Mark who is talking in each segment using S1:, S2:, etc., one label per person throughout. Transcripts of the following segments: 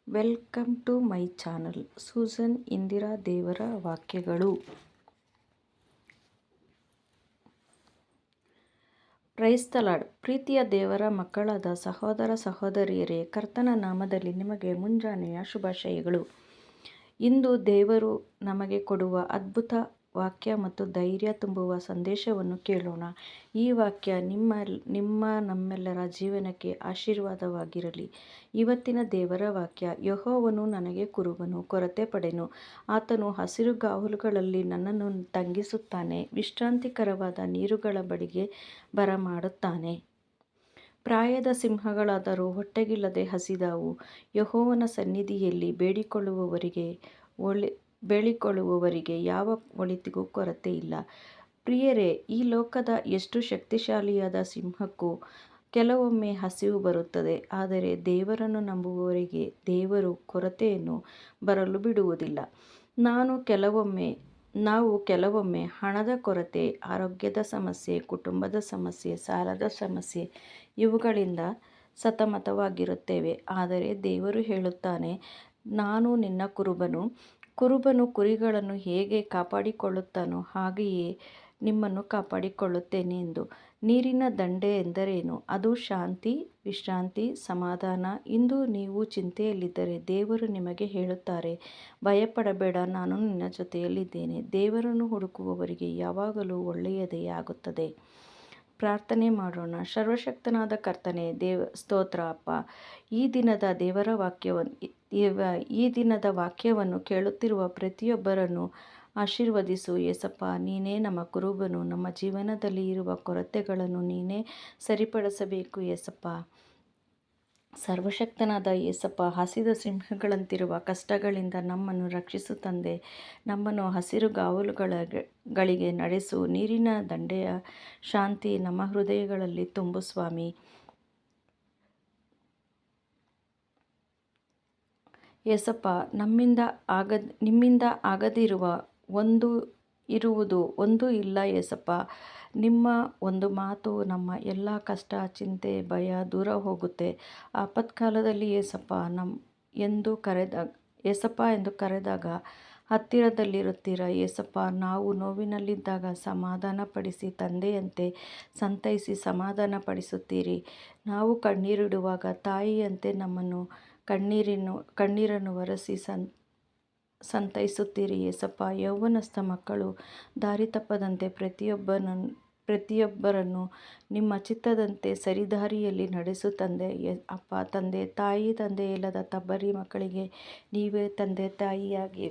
S1: Welcome to my channel. Susan Indira ದೇವರ ವಾಕ್ಯಗಳು. Praise the lord. ಪ್ರೀತಿಯ ದೇವರ ಮಕ್ಕಳಾದ ಸಹೋದರ ಸಹೋದರಿಯರೇ, ಕರ್ತನ ನಾಮದಲ್ಲಿ ನಿಮಗೆ ಮುಂಜಾನೆಯ ಶುಭಾಶಯಗಳು. ಇಂದು ದೇವರು ನಮಗೆ ಕೊಡುವ ಅದ್ಭುತ ವಾಕ್ಯ ಮತ್ತು ಧೈರ್ಯ ತುಂಬುವ ಸಂದೇಶವನ್ನು ಕೇಳೋಣ. ಈ ವಾಕ್ಯ ನಮ್ಮೆಲ್ಲರ ಜೀವನಕ್ಕೆ ಆಶೀರ್ವಾದವಾಗಿರಲಿ. ಇವತ್ತಿನ ದೇವರ ವಾಕ್ಯ: ಯೆಹೋವನು ನನಗೆ ಕುರುಬನು, ಕೊರತೆ ಪಡೆನು. ಆತನು ಹಸಿರುಗಾವಲುಗಳಲ್ಲಿ ನನ್ನನ್ನು ತಂಗಿಸುತ್ತಾನೆ, ವಿಶ್ರಾಂತಿಕರವಾದ ನೀರುಗಳ ಬಳಿಗೆ ಬರಮಾಡುತ್ತಾನೆ. ಪ್ರಾಯದ ಸಿಂಹಗಳಾದರೂ ಹೊಟ್ಟೆಗಿಲ್ಲದೆ ಹಸಿದಾವು. ಯೆಹೋವನ ಸನ್ನಿಧಿಯಲ್ಲಿ ಬೇಡಿಕೊಳ್ಳುವವರಿಗೆ ಯಾವ ಒಳಿತಿಗೂ ಕೊರತೆ ಇಲ್ಲ. ಪ್ರಿಯರೇ, ಈ ಲೋಕದ ಎಷ್ಟು ಶಕ್ತಿಶಾಲಿಯಾದ ಸಿಂಹಕ್ಕೂ ಕೆಲವೊಮ್ಮೆ ಹಸಿವು ಬರುತ್ತದೆ. ಆದರೆ ದೇವರನ್ನು ನಂಬುವವರಿಗೆ ದೇವರು ಕೊರತೆಯನ್ನು ಬರಲು ಬಿಡುವುದಿಲ್ಲ. ನಾವು ಕೆಲವೊಮ್ಮೆ ಹಣದ ಕೊರತೆ, ಆರೋಗ್ಯದ ಸಮಸ್ಯೆ, ಕುಟುಂಬದ ಸಮಸ್ಯೆ, ಸಾಲದ ಸಮಸ್ಯೆ ಇವುಗಳಿಂದ ಸತಮತವಾಗಿರುತ್ತೇವೆ. ಆದರೆ ದೇವರು ಹೇಳುತ್ತಾನೆ, ನಾನು ನಿನ್ನ ಕುರುಬನು. ಕುರುಬನು ಕುರಿಗಳನ್ನು ಹೇಗೆ ಕಾಪಾಡಿಕೊಳ್ಳುತ್ತಾನೋ ಹಾಗೆಯೇ ನಿಮ್ಮನ್ನು ಕಾಪಾಡಿಕೊಳ್ಳುತ್ತೇನೆ ಎಂದು. ನೀರಿನ ದಂಡೆ ಎಂದರೇನು? ಅದು ಶಾಂತಿ, ವಿಶ್ರಾಂತಿ, ಸಮಾಧಾನ. ಇಂದು ನೀವು ಚಿಂತೆಯಲ್ಲಿದ್ದರೆ ದೇವರು ನಿಮಗೆ ಹೇಳುತ್ತಾರೆ, ಭಯಪಡಬೇಡ, ನಾನು ನಿನ್ನ ಜೊತೆಯಲ್ಲಿದ್ದೇನೆ. ದೇವರನ್ನು ಹುಡುಕುವವರಿಗೆ ಯಾವಾಗಲೂ ಒಳ್ಳೆಯದೇ ಆಗುತ್ತದೆ. ಪ್ರಾರ್ಥನೆ ಮಾಡೋಣ. ಸರ್ವಶಕ್ತನಾದ ಕರ್ತನೇ, ಸ್ತೋತ್ರ ಅಪ್ಪ. ಈ ದಿನದ ವಾಕ್ಯವನ್ನು ಕೇಳುತ್ತಿರುವ ಪ್ರತಿಯೊಬ್ಬರನ್ನು ಆಶೀರ್ವದಿಸು ಏಸಪ್ಪ. ನೀನೇ ನಮ್ಮ ಕುರುಬನು. ನಮ್ಮ ಜೀವನದಲ್ಲಿ ಇರುವ ಕೊರತೆಗಳನ್ನು ನೀನೇ ಸರಿಪಡಿಸಬೇಕು ಏಸಪ್ಪ. ಸರ್ವಶಕ್ತನಾದ ಏಸಪ್ಪ, ಹಸಿದ ಸಿಂಹಗಳಂತಿರುವ ಕಷ್ಟಗಳಿಂದ ನಮ್ಮನ್ನು ರಕ್ಷಿಸು ತಂದೆ. ನಮ್ಮನ್ನು ಹಸಿರುಗಾವಲುಗಳಿಗೆ ನಡೆಸು. ನೀರಿನ ದಂಡೆಯ ಶಾಂತಿ ನಮ್ಮ ಹೃದಯಗಳಲ್ಲಿ ತುಂಬು ಸ್ವಾಮಿ. ಏಸಪ್ಪ, ನಿಮ್ಮಿಂದ ಆಗದಿರುವ ಒಂದು ಇಲ್ಲ ಏಸಪ್ಪ. ನಿಮ್ಮ ಒಂದು ಮಾತು ನಮ್ಮ ಎಲ್ಲ ಕಷ್ಟ, ಚಿಂತೆ, ಭಯ ದೂರ ಹೋಗುತ್ತೆ. ಆಪತ್ಕಾಲದಲ್ಲಿ ಏಸಪ್ಪ ಎಂದು ಕರೆದಾಗ ಹತ್ತಿರದಲ್ಲಿರುತ್ತೀರ ಏಸಪ್ಪ. ನಾವು ನೋವಿನಲ್ಲಿದ್ದಾಗ ಸಮಾಧಾನಪಡಿಸಿ ತಂದೆಯಂತೆ ಸಂತೈಸಿ ಸಮಾಧಾನಪಡಿಸುತ್ತೀರಿ. ನಾವು ಕಣ್ಣೀರಿಡುವಾಗ ತಾಯಿಯಂತೆ ನಮ್ಮನ್ನು ಕಣ್ಣೀರನ್ನು ಒರೆಸಿ ಸಂತೈಸುತ್ತೀರಿ ಏಸಪ್ಪ. ಯೌವನಸ್ಥ ಮಕ್ಕಳು ದಾರಿ ತಪ್ಪದಂತೆ ಪ್ರತಿಯೊಬ್ಬರನ್ನು ನಿಮ್ಮ ಚಿತ್ತದಂತೆ ಸರಿದಾರಿಯಲ್ಲಿ ನಡೆಸು ತಂದೆ ಅಪ್ಪ. ತಾಯಿ ತಂದೆ ಇಲ್ಲದ ತಬ್ಬರಿ ಮಕ್ಕಳಿಗೆ ನೀವೇ ತಂದೆ ತಾಯಿಯಾಗಿ,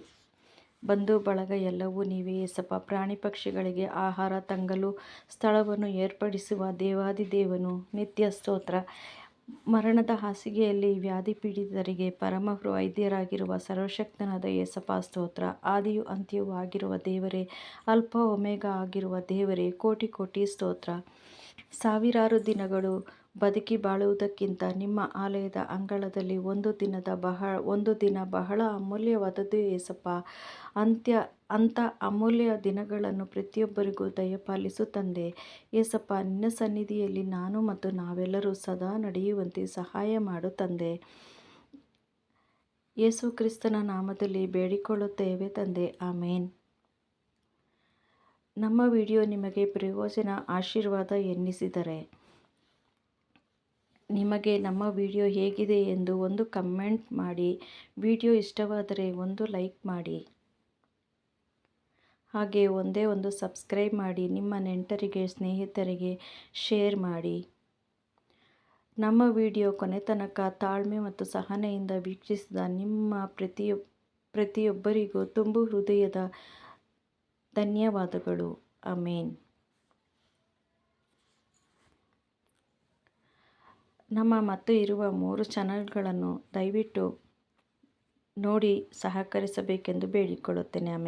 S1: ಬಂಧು ಬಳಗ ಎಲ್ಲವೂ ನೀವೇ ಏಸಪ್ಪ. ಪ್ರಾಣಿ ಪಕ್ಷಿಗಳಿಗೆ ಆಹಾರ, ತಂಗಲು ಸ್ಥಳವನ್ನು ಏರ್ಪಡಿಸುವ ದೇವಾದಿದೇವನು ನಿತ್ಯ ಸ್ತೋತ್ರ. ಮರಣದ ಹಾಸಿಗೆಯಲ್ಲಿ ವ್ಯಾಧಿಪೀಡಿತರಿಗೆ ಪರಮ ವೈದ್ಯರಾಗಿರುವ ಸರ್ವಶಕ್ತನಾದ ಏಸಪ್ಪ ಸ್ತೋತ್ರ. ಆದಿಯೂ ಅಂತ್ಯವೂ ಆಗಿರುವ ದೇವರೇ, ಅಲ್ಫ ಒಮೆಗಾ ಆಗಿರುವ ದೇವರೇ, ಕೋಟಿ ಕೋಟಿ ಸ್ತೋತ್ರ. ಸಾವಿರಾರು ದಿನಗಳು ಬದುಕಿ ಬಾಳುವುದಕ್ಕಿಂತ ನಿಮ್ಮ ಆಲಯದ ಅಂಗಳದಲ್ಲಿ ಒಂದು ದಿನ ಬಹಳ ಅಮೂಲ್ಯವಾದದ್ದು ಏಸಪ್ಪ. ಅಂಥ ಅಮೂಲ್ಯ ದಿನಗಳನ್ನು ಪ್ರತಿಯೊಬ್ಬರಿಗೂ ದಯಪಾಲಿಸು ತಂದೆ ಏಸಪ್ಪ. ನಿನ್ನ ಸನ್ನಿಧಿಯಲ್ಲಿ ನಾನು ಮತ್ತು ನಾವೆಲ್ಲರೂ ಸದಾ ನಡೆಯುವಂತೆ ಸಹಾಯ ಮಾಡು ತಂದೆ. ಯೇಸು ಕ್ರಿಸ್ತನ ನಾಮದಲ್ಲಿ ಬೇಡಿಕೊಳ್ಳುತ್ತೇವೆ ತಂದೆ, ಆಮೇನ್. ನಮ್ಮ ವಿಡಿಯೋ ನಿಮಗೆ ಪ್ರಯೋಜನ, ಆಶೀರ್ವಾದ ಎನ್ನಿಸಿದರೆ ನಿಮಗೆ ನಮ್ಮ ವಿಡಿಯೋ ಹೇಗಿದೆ ಎಂದು ಒಂದು ಕಮೆಂಟ್ ಮಾಡಿ. ವಿಡಿಯೋ ಇಷ್ಟವಾದರೆ ಒಂದು ಲೈಕ್ ಮಾಡಿ. ಹಾಗೆ ಒಂದು ಸಬ್ಸ್ಕ್ರೈಬ್ ಮಾಡಿ. ನಿಮ್ಮ ನೆಂಟರಿಗೆ, ಸ್ನೇಹಿತರಿಗೆ ಶೇರ್ ಮಾಡಿ. ನಮ್ಮ ವಿಡಿಯೋ ಕೊನೆತನಕ ತಾಳ್ಮೆ ಮತ್ತು ಸಹನೆಯಿಂದ ವೀಕ್ಷಿಸಿದ ನಿಮ್ಮ ಪ್ರತಿಯೊಬ್ಬರಿಗೂ ತುಂಬು ಹೃದಯದ ಧನ್ಯವಾದಗಳು. ಆಮೇನ್. ನಮ್ಮ ಮತ್ತು ಇರುವ 3 ಚಾನಲ್ಗಳನ್ನು ದಯವಿಟ್ಟು ನೋಡಿ ಸಹಕರಿಸಬೇಕೆಂದು ಬೇಡಿಕೊಳ್ಳುತ್ತೇನೆ. ಆಮೇನ್.